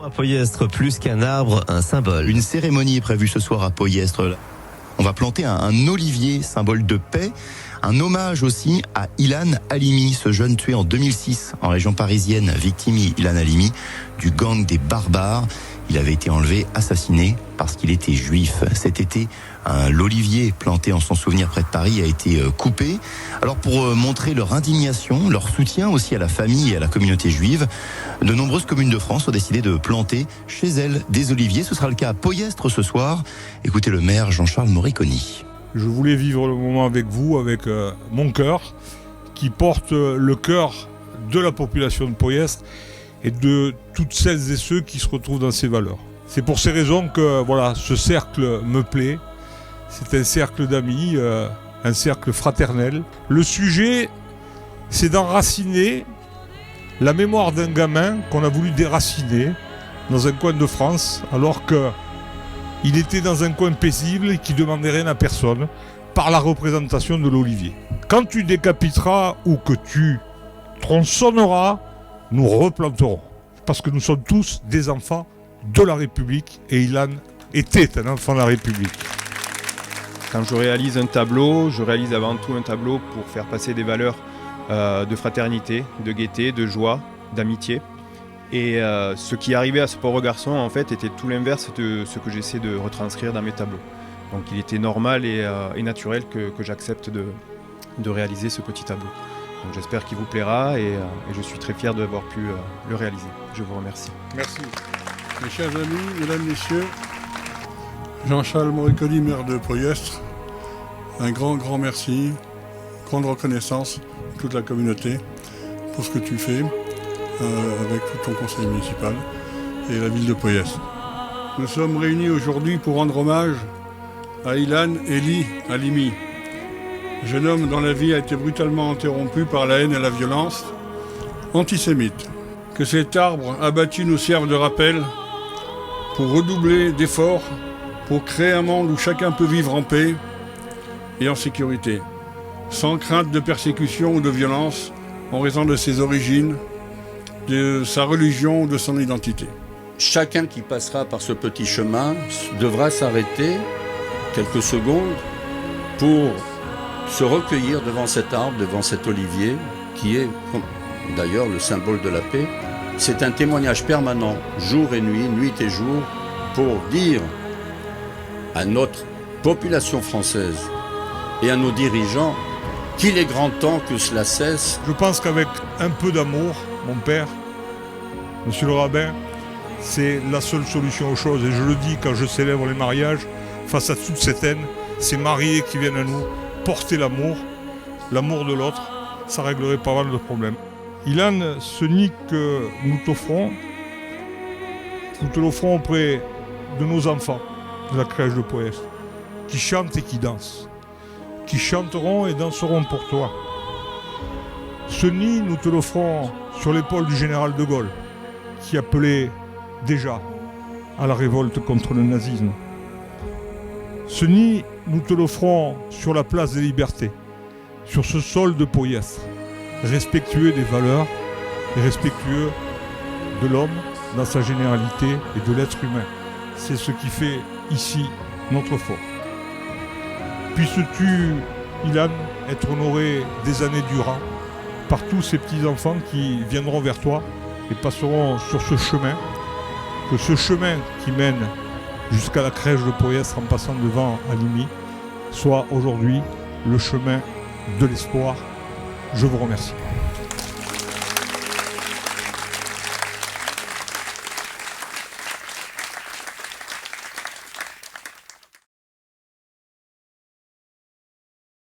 À Poyestre, plus qu'un arbre, un symbole. Une cérémonie est prévue ce soir à Poyestre. On va planter un olivier, symbole de paix. Un hommage aussi à Ilan Halimi, ce jeune tué en 2006 en région parisienne. Victime Ilan Halimi du gang des barbares. Il avait été enlevé, assassiné parce qu'il était juif. Cet été, l'olivier planté en son souvenir près de Paris a été coupé. Alors pour montrer leur indignation, leur soutien aussi à la famille et à la communauté juive, de nombreuses communes de France ont décidé de planter chez elles des oliviers. Ce sera le cas à Poyestre ce soir. Écoutez le maire Jean-Charles Moriconi. Je voulais vivre le moment avec vous, avec mon cœur, qui porte le cœur de la population de Poyestre et de toutes celles et ceux qui se retrouvent dans ces valeurs. C'est pour ces raisons que ce cercle me plaît. C'est un cercle d'amis, un cercle fraternel. Le sujet, c'est d'enraciner la mémoire d'un gamin qu'on a voulu déraciner dans un coin de France, alors qu'il était dans un coin paisible et qui demandait rien à personne par la représentation de l'olivier. Quand tu décapiteras ou que tu tronçonneras, nous replanterons. Parce que nous sommes tous des enfants de la République et Ilan était un enfant de la République. Quand je réalise un tableau, je réalise avant tout un tableau pour faire passer des valeurs de fraternité, de gaieté, de joie, d'amitié. Et ce qui arrivait à ce pauvre garçon, en fait, était tout l'inverse de ce que j'essaie de retranscrire dans mes tableaux. Donc il était normal et naturel que j'accepte de réaliser ce petit tableau. Donc j'espère qu'il vous plaira et je suis très fier d'avoir pu le réaliser. Je vous remercie. Merci. Mes chers amis, mesdames, messieurs, Jean-Charles Moriconi, maire de Poyestre, un grand merci, grande reconnaissance à toute la communauté pour ce que tu fais avec tout ton conseil municipal et la ville de Poyestre. Nous sommes réunis aujourd'hui pour rendre hommage à Ilan Eli Halimi, jeune homme dont la vie a été brutalement interrompue par la haine et la violence antisémite. Que cet arbre abattu nous serve de rappel pour redoubler d'efforts, pour créer un monde où chacun peut vivre en paix et en sécurité, sans crainte de persécution ou de violence en raison de ses origines, de sa religion ou de son identité. Chacun qui passera par ce petit chemin devra s'arrêter quelques secondes pour se recueillir devant cet arbre, devant cet olivier, qui est d'ailleurs le symbole de la paix. C'est un témoignage permanent, jour et nuit, nuit et jour, pour dire à notre population française et à nos dirigeants qu'il est grand temps que cela cesse. Je pense qu'avec un peu d'amour, mon père, monsieur le rabbin, c'est la seule solution aux choses. Et je le dis quand je célèbre les mariages, face à toute cette haine, ces mariés qui viennent à nous porter l'amour de l'autre, ça réglerait pas mal de problèmes. Ilan, ce nid que nous t'offrons, nous te l'offrons auprès de nos enfants de la crèche de Poyestre, qui chantent et qui dansent, qui chanteront et danseront pour toi. Ce nid, nous te l'offrons sur l'épaule du général de Gaulle, qui appelait déjà à la révolte contre le nazisme. Ce nid, nous te l'offrons sur la place des libertés, sur ce sol de Poyestre, respectueux des valeurs et respectueux de l'homme dans sa généralité et de l'être humain. C'est ce qui fait ici notre fort. Puisses-tu, Ilan, être honoré des années durant par tous ces petits-enfants qui viendront vers toi et passeront sur ce chemin, que ce chemin qui mène jusqu'à la crèche de Poyestre en passant devant Halimi soit aujourd'hui le chemin de l'espoir. Je vous remercie.